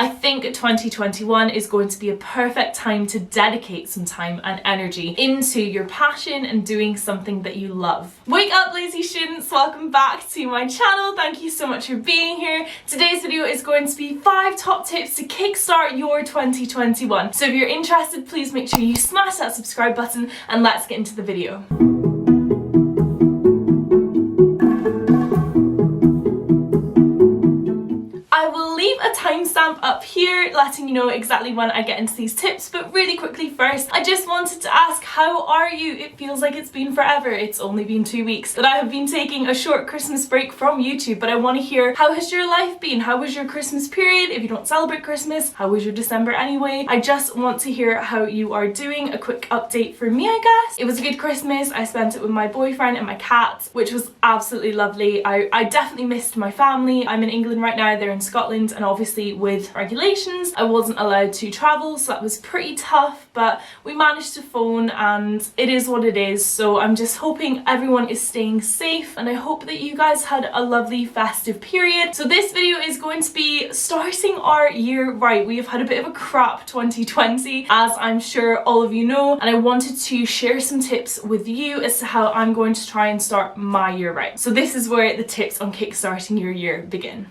I think 2021 is going to be a perfect time to dedicate some time and energy into your passion and doing something that you love. Wake up, lazy students! Welcome back to my channel. Thank you so much for being here. Today's video is going to be 5 top tips to kickstart your 2021. So if you're interested, please make sure you smash that subscribe button and let's get into the video. I will leave a timestamp up here letting you know exactly when I get into these tips, but really quickly first, I just wanted to ask, how are you? It feels like it's been forever. It's only been 2 weeks that I have been taking a short Christmas break from YouTube, but I want to hear, how has your life been? How was your Christmas period? If you don't celebrate Christmas, how was your December anyway? I just want to hear how you are doing. A quick update for me, I guess. It was a good Christmas. I spent it with my boyfriend and my cat, which was absolutely lovely. I definitely missed my family. I'm in England right now, they're in Scotland, and obviously with regulations I wasn't allowed to travel, so that was pretty tough, but we managed to phone and it is what it is. So I'm just hoping everyone is staying safe, and I hope that you guys had a lovely festive period. So this video is going to be starting our year right. We have had a bit of a crap 2020, as I'm sure all of you know, and I wanted to share some tips with you as to how I'm going to try and start my year right. So this is where the tips on kickstarting your year begin.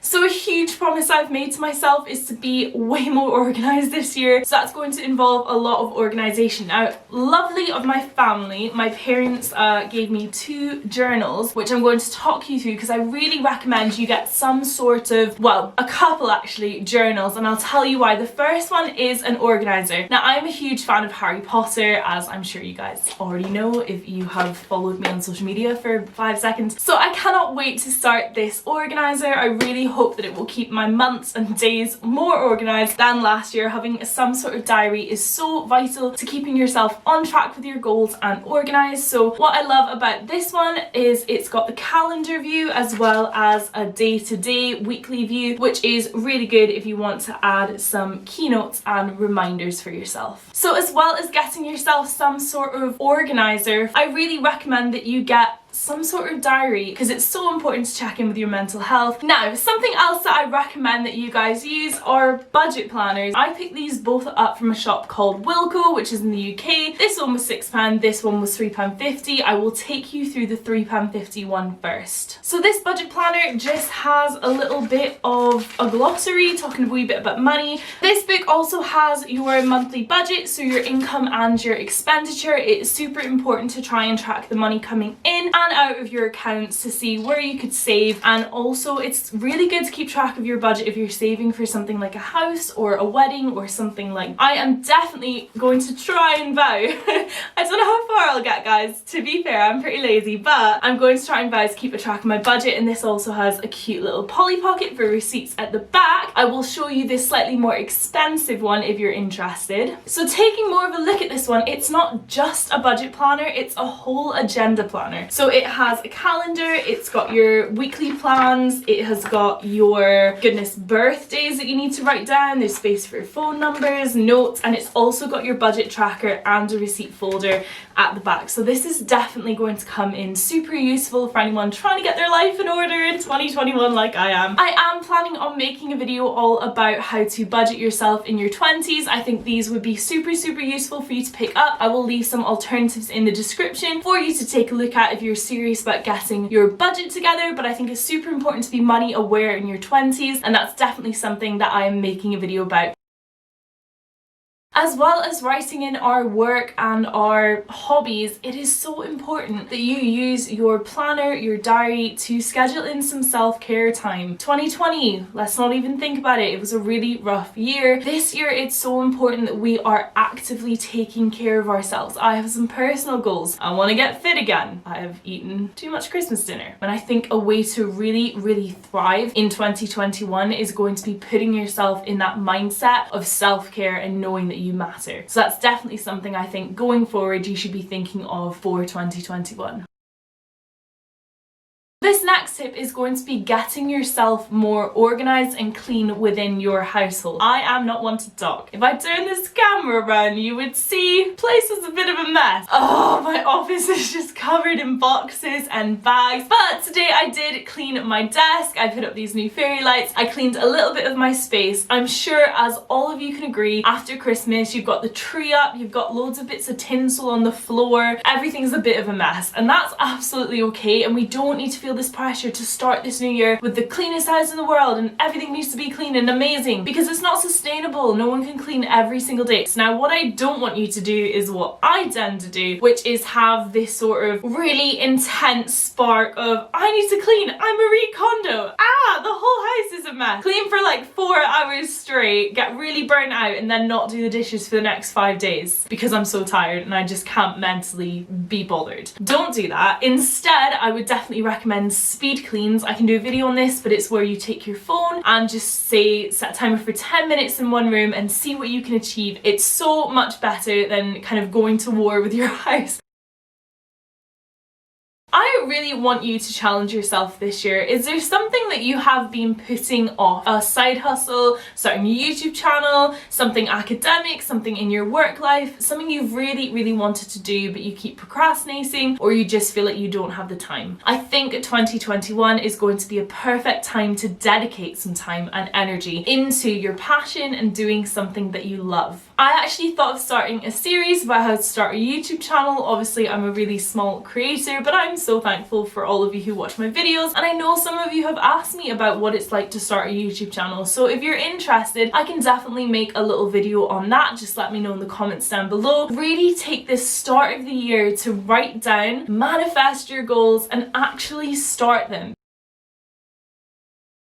So a huge promise I've made to myself is to be way more organised this year. So that's going to involve a lot of organisation. Now, lovely of my family, my parents gave me 2 journals, which I'm going to talk you through because I really recommend you get some sort of, well, a couple actually, journals, and I'll tell you why. The first one is an organiser. Now, I'm a huge fan of Harry Potter, as I'm sure you guys already know if you have followed me on social media for 5 seconds. So I cannot wait to start this organiser. I really hope that it will keep my months and days more organised than last year. Having some sort of diary is so vital to keeping yourself on track with your goals and organised. So what I love about this one is it's got the calendar view as well as a day-to-day weekly view, which is really good if you want to add some keynotes and reminders for yourself. So as well as getting yourself some sort of organiser, I really recommend that you get some sort of diary because it's so important to check in with your mental health. Now, something else that I recommend that you guys use are budget planners. I picked these both up from a shop called Wilko, which is in the UK. This one was £6, this one was £3.50. I will take you through the £3.50 one first. So this budget planner just has a little bit of a glossary talking a wee bit about money. This book also has your monthly budget, so your income and your expenditure. It's super important to try and track the money coming in and out of your accounts to see where you could save, and also it's really good to keep track of your budget if you're saving for something like a house or a wedding or something like. I am definitely going to try and vow I don't know how far I'll get, guys, to be fair, I'm pretty lazy, but I'm going to try and vow to keep a track of my budget. And this also has a cute little Polly Pocket for receipts at the back. I will show you this slightly more expensive one if you're interested. So taking more of a look at this one, it's not just a budget planner, it's a whole agenda planner. So it has a calendar, it's got your weekly plans, it has got your birthdays that you need to write down, there's space for phone numbers, notes, and it's also got your budget tracker and a receipt folder at the back. So this is definitely going to come in super useful for anyone trying to get their life in order in 2021 like I am. I am planning on making a video all about how to budget yourself in your 20s. I think these would be super useful for you to pick up. I will leave some alternatives in the description for you to take a look at if you're serious about getting your budget together, but I think it's super important to be money aware in your 20s, and that's definitely something that I am making a video about. As well as writing in our work and our hobbies, it is so important that you use your planner, your diary, to schedule in some self-care time. 2020, let's not even think about it. It was a really rough year. This year, it's so important that we are actively taking care of ourselves. I have some personal goals. I want to get fit again. I have eaten too much Christmas dinner. And I think a way to really thrive in 2021 is going to be putting yourself in that mindset of self-care and knowing that you matter. So that's definitely something I think going forward you should be thinking of for 2021. This next tip is going to be getting yourself more organised and clean within your household. I am not one to talk. If I turn this camera around, you would see place is a bit of a mess. Oh, my office is just covered in boxes and bags. But today I did clean my desk. I put up these new fairy lights. I cleaned a little bit of my space. I'm sure, as all of you can agree, after Christmas you've got the tree up, you've got loads of bits of tinsel on the floor. Everything's a bit of a mess, and that's absolutely okay, and we don't need to feel this pressure to start this new year with the cleanest house in the world and everything needs to be clean and amazing, because it's not sustainable. No one can clean every single day. So now what I don't want you to do is what I tend to do, which is have this sort of really intense spark of, I need to clean, I'm Marie Kondo, the whole house is a mess. Clean for like 4 hours straight, get really burnt out, and then not do the dishes for the next 5 days because I'm so tired and I just can't mentally be bothered. Don't do that. Instead, I would definitely recommend speed cleans. I can do a video on this, but it's where you take your phone and just say set a timer for 10 minutes in one room and see what you can achieve. It's so much better than kind of going to war with your house. I really want you to challenge yourself this year. Is there something that you have been putting off? A side hustle, starting a YouTube channel, something academic, something in your work life, something you've really wanted to do but you keep procrastinating, or you just feel like you don't have the time? I think 2021 is going to be a perfect time to dedicate some time and energy into your passion and doing something that you love. I actually thought of starting a series about how to start a YouTube channel. Obviously, I'm a really small creator, but I'm so thankful for all of you who watch my videos, and I know some of you have asked me about what it's like to start a YouTube channel. So if you're interested, I can definitely make a little video on that. Just let me know in the comments down below. Really take this start of the year to write down, manifest your goals, and actually start them.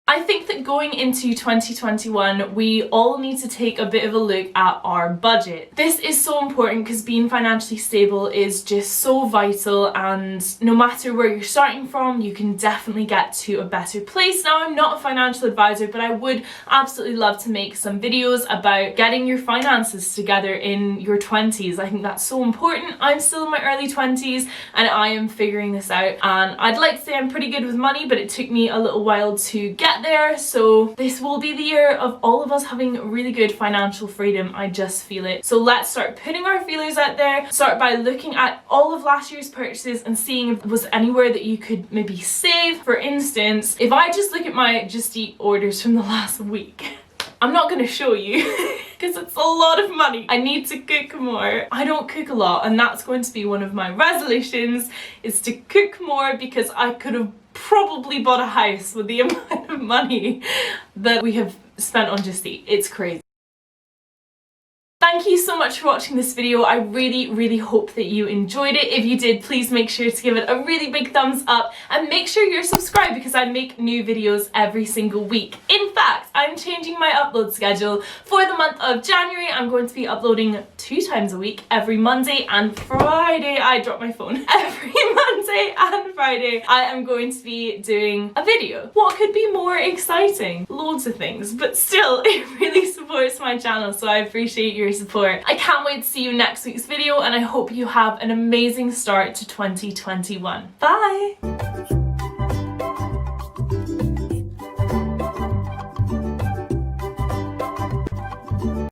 I think that going into 2021, we all need to take a bit of a look at our budget. This is so important because being financially stable is just so vital, and no matter where you're starting from, you can definitely get to a better place. Now, I'm not a financial advisor, but I would absolutely love to make some videos about getting your finances together in your 20s. I think that's so important. I'm still in my early 20s and I am figuring this out, and I'd like to say I'm pretty good with money, but it took me a little while to get there. So this will be the year of all of us having really good financial freedom. I just feel it. So let's start putting our feelers out there. Start by looking at all of last year's purchases and seeing if there was anywhere that you could maybe save. For instance, if I just look at my Just Eat orders from the last week, I'm not going to show you because it's a lot of money. I need to cook more. I don't cook a lot, and that's going to be one of my resolutions, is to cook more, because I could have probably bought a house with the amount of money that we have spent on Just Eat. It's crazy. Thank you so much for watching this video. I really hope that you enjoyed it. If you did, please make sure to give it a really big thumbs up and make sure you're subscribed, because I make new videos every single week. In fact, I'm changing my upload schedule. For the month of January, I'm going to be uploading 2 times a week, every Monday and Friday. I dropped my phone. Every Monday and Friday, I am going to be doing a video. What could be more exciting? Loads of things, but still, it really supports my channel, so I appreciate your support. I can't wait to see you next week's video, and I hope you have an amazing start to 2021. Bye!